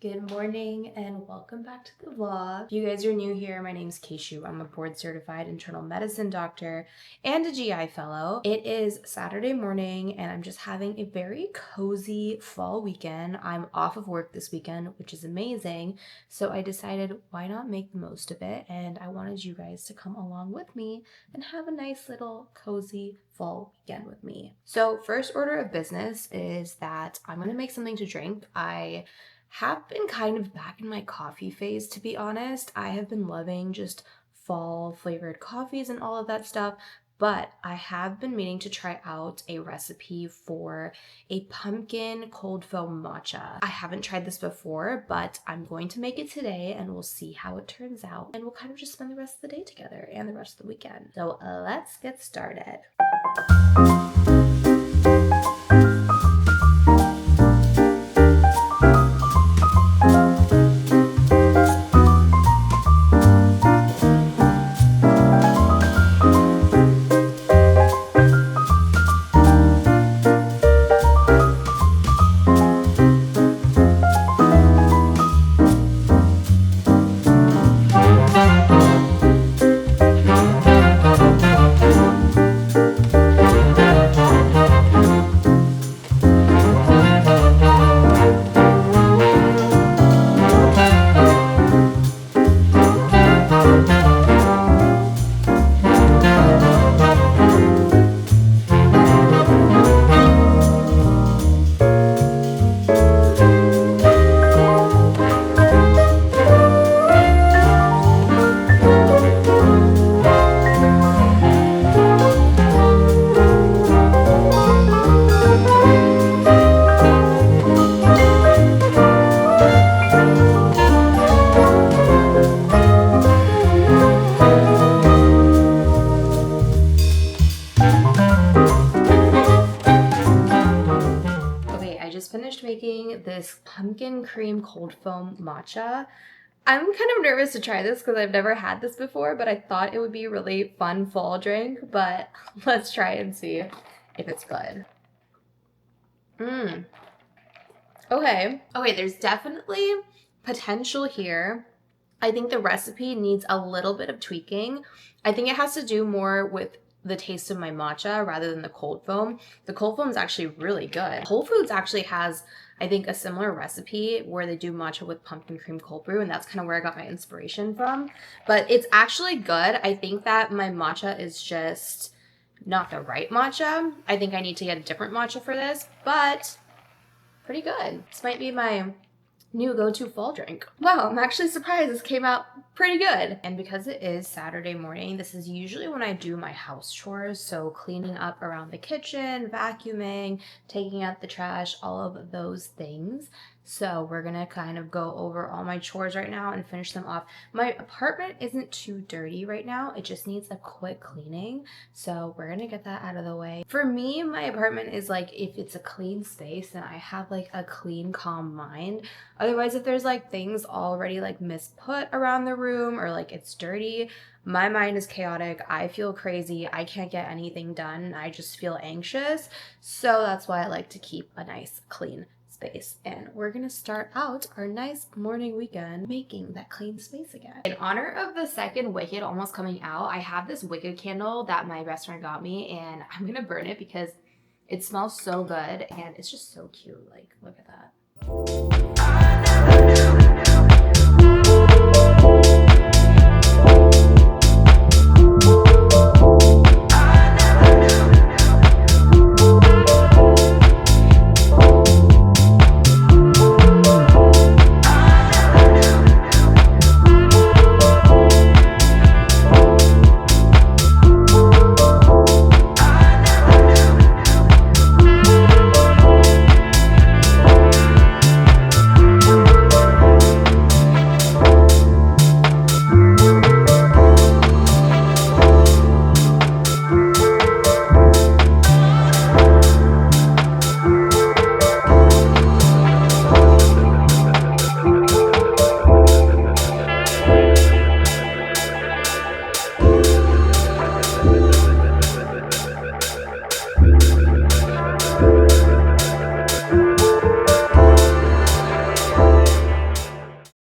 Good morning and welcome back to the vlog. If you guys are new here, my name is Keishu. I'm a board certified internal medicine doctor and a GI fellow. It is Saturday morning and I'm just having a very cozy fall weekend. I'm off of work this weekend, which is amazing. So I decided why not make the most of it, and I wanted you guys to come along with me and have a nice little cozy fall weekend with me. So first order of business is that I'm gonna make something to drink. I have been kind of back in my coffee phase, to be honest. I have been loving just fall flavored coffees and all of that stuff, but I have been meaning to try out a recipe for a pumpkin cold foam matcha. I haven't tried this before, but I'm going to make it today and we'll see how it turns out. And we'll kind of just spend the rest of the day together and the rest of the weekend. So let's get started. Finished making this pumpkin cream cold foam matcha. I'm kind of nervous to try this because I've never had this before, but I thought it would be a really fun fall drink, but let's try and see if it's good. Okay, there's definitely potential here. I think the recipe needs a little bit of tweaking. I think it has to do more with the taste of my matcha rather than the cold foam. The cold foam is actually really good. Whole Foods actually has, I think, a similar recipe where they do matcha with pumpkin cream cold brew, and that's kind of where I got my inspiration from. But it's actually good. I think that my matcha is just not the right matcha. I think I need to get a different matcha for this, but pretty good. This might be my new go-to fall drink. Wow, I'm actually surprised this came out pretty good. And because it is Saturday morning, this is usually when I do my house chores, so cleaning up around the kitchen, vacuuming, taking out the trash, all of those things. So we're gonna kind of go over all my chores right now and finish them off. My apartment isn't too dirty right now. It just needs a quick cleaning. So we're gonna get that out of the way. For me, my apartment is like, if it's a clean space, then I have like a clean, calm mind. Otherwise, if there's like things already like misput around the room or like it's dirty, my mind is chaotic. I feel crazy. I can't get anything done. I just feel anxious. So that's why I like to keep a nice, clean space. And we're gonna start out our nice morning weekend making that clean space again. In honor of the second Wicked almost coming out, I have this Wicked candle that my best friend got me, and I'm gonna burn it because it smells so good and it's just so cute. Like, look at that.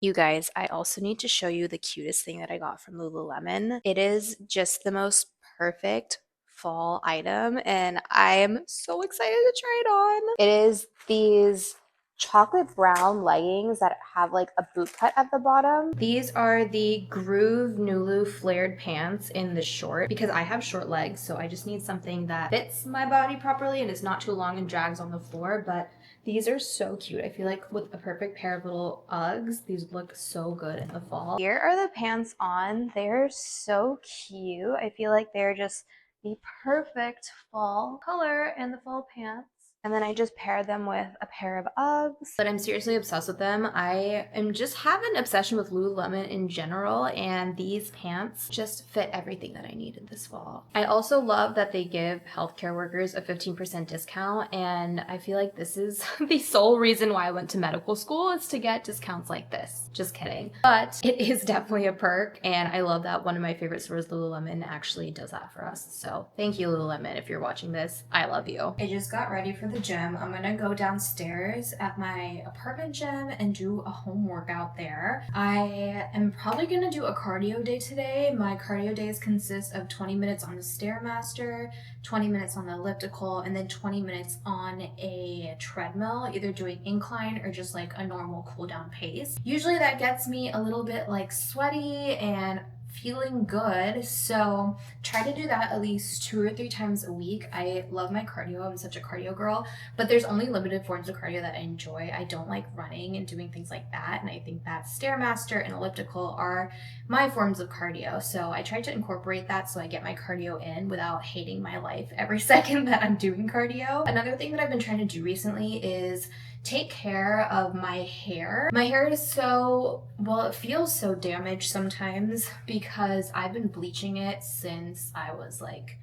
You guys, I also need to show you the cutest thing that I got from Lululemon. It is just the most perfect fall item, and I am so excited to try it on. It is these chocolate brown leggings that have like a boot cut at the bottom. These are the Groove Nulu flared pants in the short, because I have short legs, so I just need something that fits my body properly and is not too long and drags on the floor. But these are so cute. I feel like with a perfect pair of little Uggs, these look so good in the fall. Here are the pants on. They're so cute. I feel like they're just the perfect fall color in the fall pants. And then I just pair them with a pair of Uggs. But I'm seriously obsessed with them. I am just have an obsession with Lululemon in general, and these pants just fit everything that I needed this fall. I also love that they give healthcare workers a 15% discount, and I feel like this is the sole reason why I went to medical school, is to get discounts like this. Just kidding. But it is definitely a perk, and I love that one of my favorite stores, Lululemon, actually does that for us. So thank you, Lululemon, if you're watching this. I love you. I just got ready for the gym. I'm gonna go downstairs at my apartment gym and do a home workout there. I am probably gonna do a cardio day today. My cardio days consist of 20 minutes on the Stairmaster, 20 minutes on the elliptical, and then 20 minutes on a treadmill, either doing incline or just like a normal cool down pace. Usually that gets me a little bit like sweaty and feeling good, so try to do that at least 2 or 3 times a week. I love my cardio. I'm such a cardio girl, but there's only limited forms of cardio that I enjoy. I don't like running and doing things like that, and I think that Stairmaster and elliptical are my forms of cardio, so I try to incorporate that so I get my cardio in without hating my life every second that I'm doing cardio. Another thing that I've been trying to do recently is take care of my hair. My hair is so, well, it feels so damaged sometimes because I've been bleaching it since I was like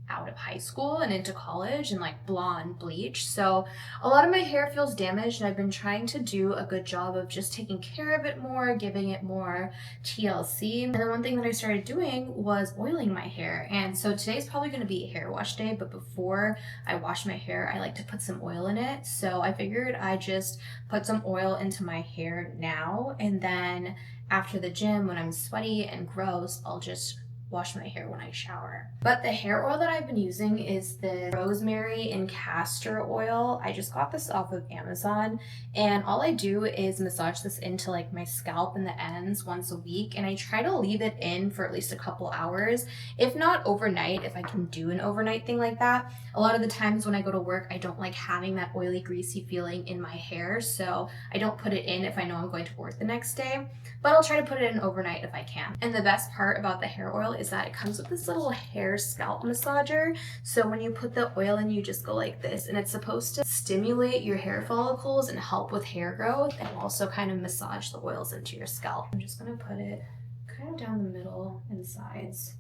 out of high school and into college, and like blonde bleach. So a lot of my hair feels damaged, and I've been trying to do a good job of just taking care of it more, giving it more TLC. And then one thing that I started doing was oiling my hair. And so today's probably going to be hair wash day, but before I wash my hair, I like to put some oil in it. So I figured I just put some oil into my hair now, and then after the gym, when I'm sweaty and gross, I'll just wash my hair when I shower. But the hair oil that I've been using is the rosemary and castor oil. I just got this off of Amazon, and all I do is massage this into like my scalp and the ends once a week, and I try to leave it in for at least a couple hours, if not overnight, if I can do an overnight thing like that. A lot of the times when I go to work, I don't like having that oily, greasy feeling in my hair, so I don't put it in if I know I'm going to work the next day, but I'll try to put it in overnight if I can. And the best part about the hair oil is that it comes with this little hair scalp massager. So when you put the oil in, you just go like this, and it's supposed to stimulate your hair follicles and help with hair growth, and also kind of massage the oils into your scalp. I'm just gonna put it kind of down the middle and sides.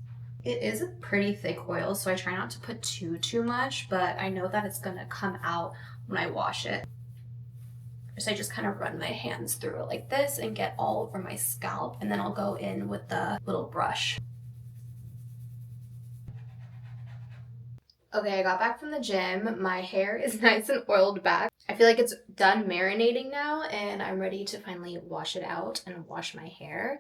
It is a pretty thick oil, so I try not to put too much, but I know that it's gonna come out when I wash it. So I just kind of run my hands through it like this and get all over my scalp, and then I'll go in with the little brush. Okay, I got back from the gym. My hair is nice and oiled back. I feel like it's done marinating now, and I'm ready to finally wash it out and wash my hair.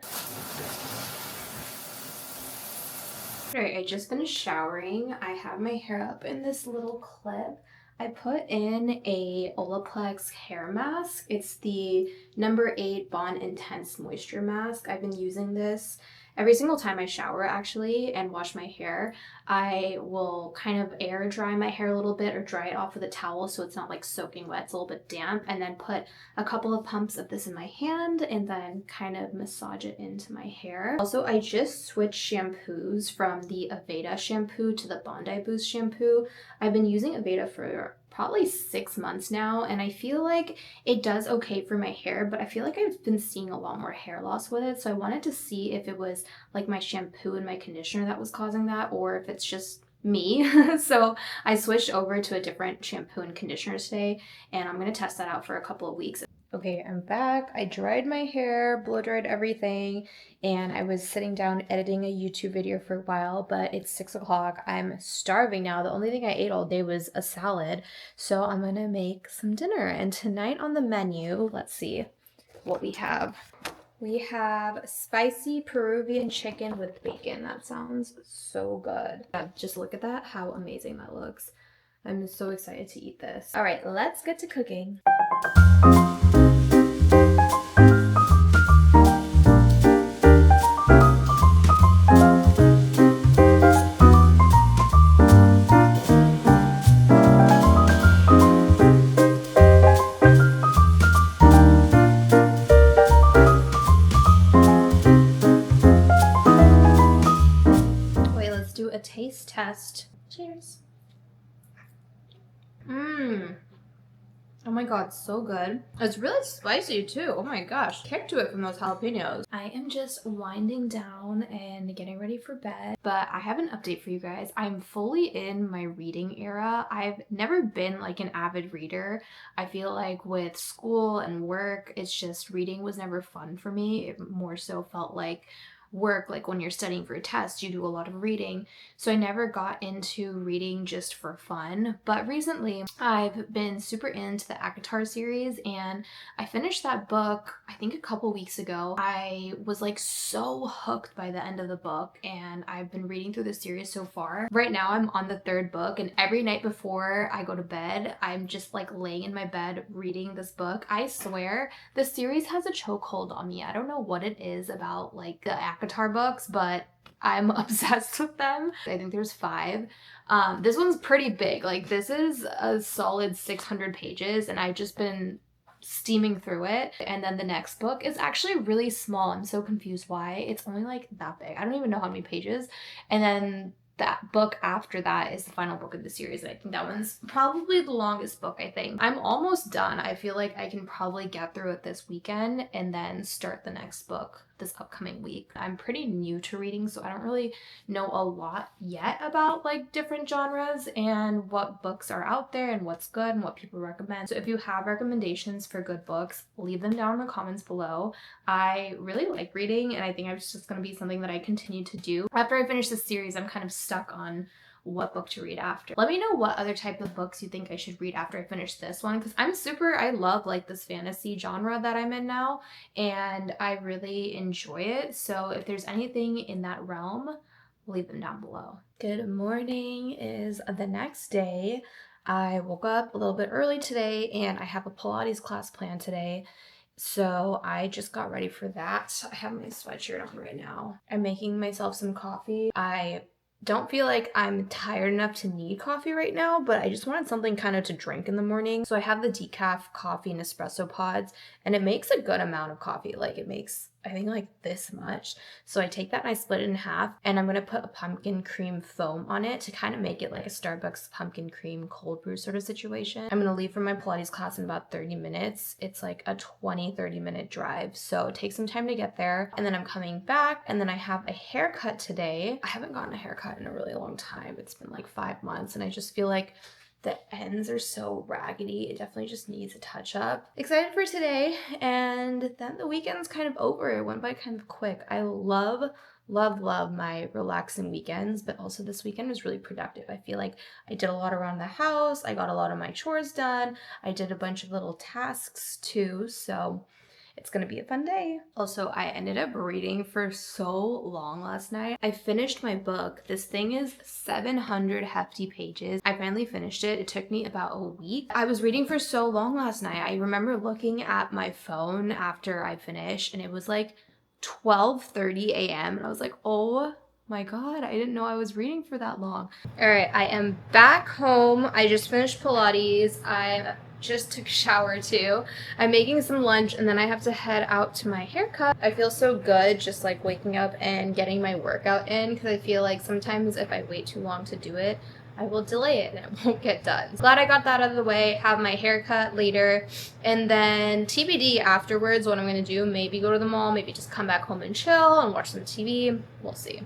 Alright, I just finished showering. I have my hair up in this little clip. I put in a Olaplex hair mask. It's the number 8 Bond Intense Moisture Mask. I've been using this every single time I shower, actually, and wash my hair. I will kind of air dry my hair a little bit, or dry it off with a towel so it's not like soaking wet, it's a little bit damp, and then put a couple of pumps of this in my hand and then kind of massage it into my hair. Also, I just switched shampoos from the Aveda shampoo to the Bondi Boost shampoo. I've been using Aveda for probably 6 months now, and I feel like it does okay for my hair, but I feel like I've been seeing a lot more hair loss with it, so I wanted to see if it was like my shampoo and my conditioner that was causing that, or if it's just me. So I switched over to a different shampoo and conditioner today, and I'm going to test that out for a couple of weeks. Okay, I'm back. I dried my hair, blow dried everything, and I was sitting down editing a YouTube video for a while, but it's 6 o'clock. I'm starving now. The only thing I ate all day was a salad, so I'm gonna make some dinner. And tonight on the menu, let's see what we have. We have spicy Peruvian chicken with bacon. That sounds so good. Just look at that, how amazing that looks. I'm so excited to eat this. All right, let's get to cooking. A taste test. Cheers. Oh my god, so good. It's really spicy too. Oh my gosh. Kick to it from those jalapenos. I am just winding down and getting ready for bed, but I have an update for you guys. I'm fully in my reading era. I've never been like an avid reader. I feel like with school and work, it's just reading was never fun for me. It more so felt like work, like when you're studying for a test, you do a lot of reading. So I never got into reading just for fun. But recently I've been super into the ACOTAR series, and I finished that book I think a couple weeks ago. I was like so hooked by the end of the book, and I've been reading through the series so far. Right now I'm on the third book, and every night before I go to bed, I'm just like laying in my bed reading this book. I swear the series has a chokehold on me. I don't know what it is about like the ACOTAR books, but I'm obsessed with them. I think there's 5. This one's pretty big. Like this is a solid 600 pages, and I've just been steaming through it. And then the next book is actually really small. I'm so confused why. It's only like that big. I don't even know how many pages. And then that book after that is the final book of the series, and I think that one's probably the longest book. I think I'm almost done. I feel like I can probably get through it this weekend and then start the next book this upcoming week. I'm pretty new to reading, so I don't really know a lot yet about like different genres and what books are out there and what's good and what people recommend. So if you have recommendations for good books, leave them down in the comments below. I really like reading, and I think it's just going to be something that I continue to do. After I finish this series, I'm kind of stuck on what book to read after. Let me know what other type of books you think I should read after I finish this one, because I love like this fantasy genre that I'm in now, and I really enjoy it. So if there's anything in that realm, leave them down below. Good morning is the next day. I woke up a little bit early today, and I have a Pilates class planned today. So I just got ready for that. I have my sweatshirt on right now. I'm making myself some coffee. I don't feel like I'm tired enough to need coffee right now, but I just wanted something kind of to drink in the morning. So I have the decaf coffee and espresso pods, and it makes a good amount of coffee. Like it makes, I think like this much. So I take that and I split it in half, and I'm gonna put a pumpkin cream foam on it to kind of make it like a Starbucks pumpkin cream cold brew sort of situation. I'm gonna leave for my Pilates class in about 30 minutes. It's like a 20-30 minute drive, so it takes some time to get there. And then I'm coming back, and then I have a haircut today. I haven't gotten a haircut in a really long time. It's been like 5 months, and I just feel like the ends are so raggedy. It definitely just needs a touch up. Excited for today, and then the weekend's kind of over. It went by kind of quick. I love my relaxing weekends, but also this weekend was really productive. I feel like I did a lot around the house. I got a lot of my chores done. I did a bunch of little tasks too, so it's gonna be a fun day. Also, I ended up reading for so long last night. I finished my book. This thing is 700 hefty pages. I finally finished it. It took me about a week. I was reading for so long last night. I remember looking at my phone after I finished, and it was like 12:30 a.m. and I was like, oh my god, I didn't know I was reading for that long. All right, I am back home. I just finished Pilates. I just took a shower too. I'm making some lunch, and then I have to head out to my haircut. I feel so good just like waking up and getting my workout in, because I feel like sometimes if I wait too long to do it, I will delay it and it won't get done. Glad I got that out of the way, have my haircut later, and then TBD afterwards what I'm gonna do. Maybe go to the mall, maybe just come back home and chill and watch some TV. We'll see.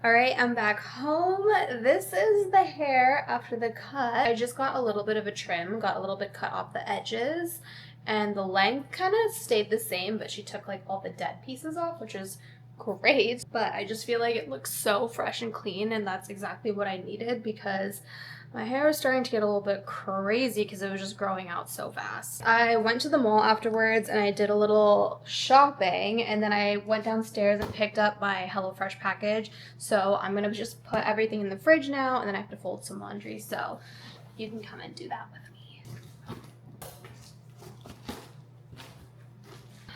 All right, I'm back home. This is the hair after the cut. I just got a little bit of a trim, got a little bit cut off the edges, and the length kind of stayed the same, but she took like all the dead pieces off, which is great. But I just feel like it looks so fresh and clean, and that's exactly what I needed, because My hair is starting to get a little bit crazy because it was just growing out so fast. I went to the mall afterwards and I did a little shopping, and then I went downstairs and picked up my HelloFresh package. So I'm gonna just put everything in the fridge now, and then I have to fold some laundry. So you can come and do that with me.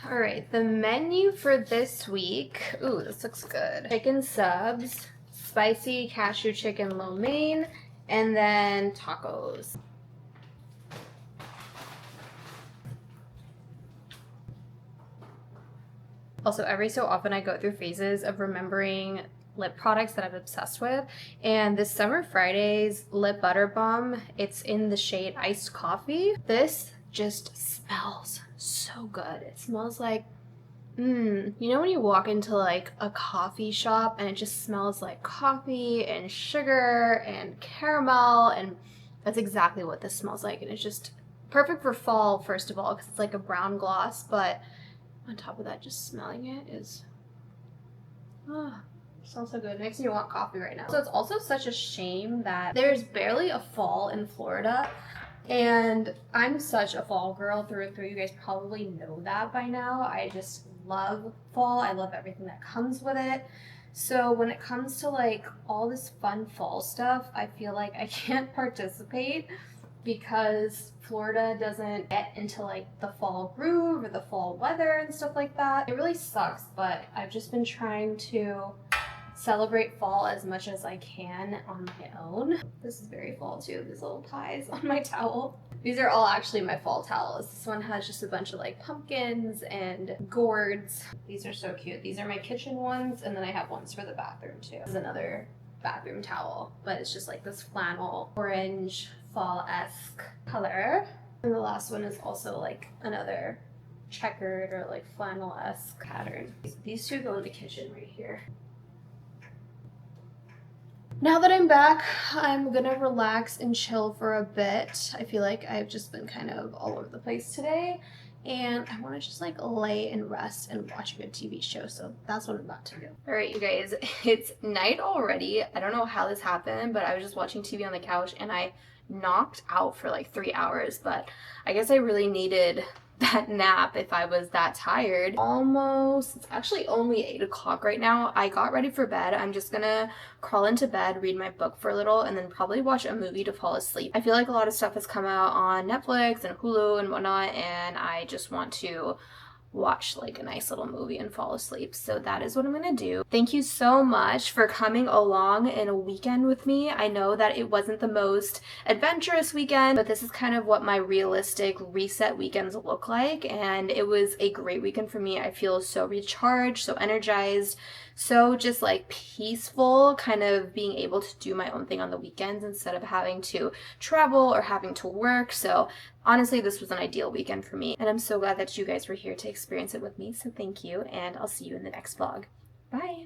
All right, the menu for this week. Ooh, this looks good. Chicken subs, spicy cashew chicken lo mein, and then tacos. Also, every so often I go through phases of remembering lip products that I'm obsessed with, and this Summer Fridays lip butter balm, it's in the shade iced coffee. This just smells so good. It smells like you know when you walk into like a coffee shop and it just smells like coffee and sugar and caramel, and that's exactly what this smells like. And it's just perfect for fall, first of all, because it's like a brown gloss, but on top of that, just smelling it is, smells so good. It makes me want coffee right now. So it's also such a shame that there's barely a fall in Florida. And I'm such a fall girl through and through. You guys probably know that by now. I just love fall. I love everything that comes with it. So when it comes to like all this fun fall stuff, I feel like I can't participate because Florida doesn't get into like the fall groove or the fall weather and stuff like that. It really sucks, but I've just been trying to celebrate fall as much as I can on my own. This is very fall too, these little ties on my towel. These are all actually my fall towels. This one has just a bunch of like pumpkins and gourds. These are so cute. These are my kitchen ones, and then I have ones for the bathroom too. This is another bathroom towel, but it's just like this flannel orange fall-esque color. And the last one is also like another checkered or like flannel-esque pattern. These two go in the kitchen right here. Now that I'm back, I'm gonna relax and chill for a bit. I feel like I've just been kind of all over the place today, and I want to just like lay and rest and watch a good TV show, so that's what I'm about to do. All right, you guys, it's night already. I don't know how this happened, but I was just watching TV on the couch and I knocked out for like 3 hours, but I guess I really needed that nap if I was that tired. It's actually only 8 o'clock right now. I got ready for bed. I'm just gonna crawl into bed, read my book for a little, and then probably watch a movie to fall asleep. I feel like a lot of stuff has come out on Netflix and Hulu and whatnot, and I just want to watch like a nice little movie and fall asleep. So that is what I'm gonna do. Thank you so much for coming along in a weekend with me. I know that it wasn't the most adventurous weekend, but this is kind of what my realistic reset weekends look like, and it was a great weekend for me. I feel so recharged, so energized, so just like peaceful, kind of being able to do my own thing on the weekends instead of having to travel or having to work. So honestly, this was an ideal weekend for me, and I'm so glad that you guys were here to experience it with me. So thank you, and I'll see you in the next vlog. Bye!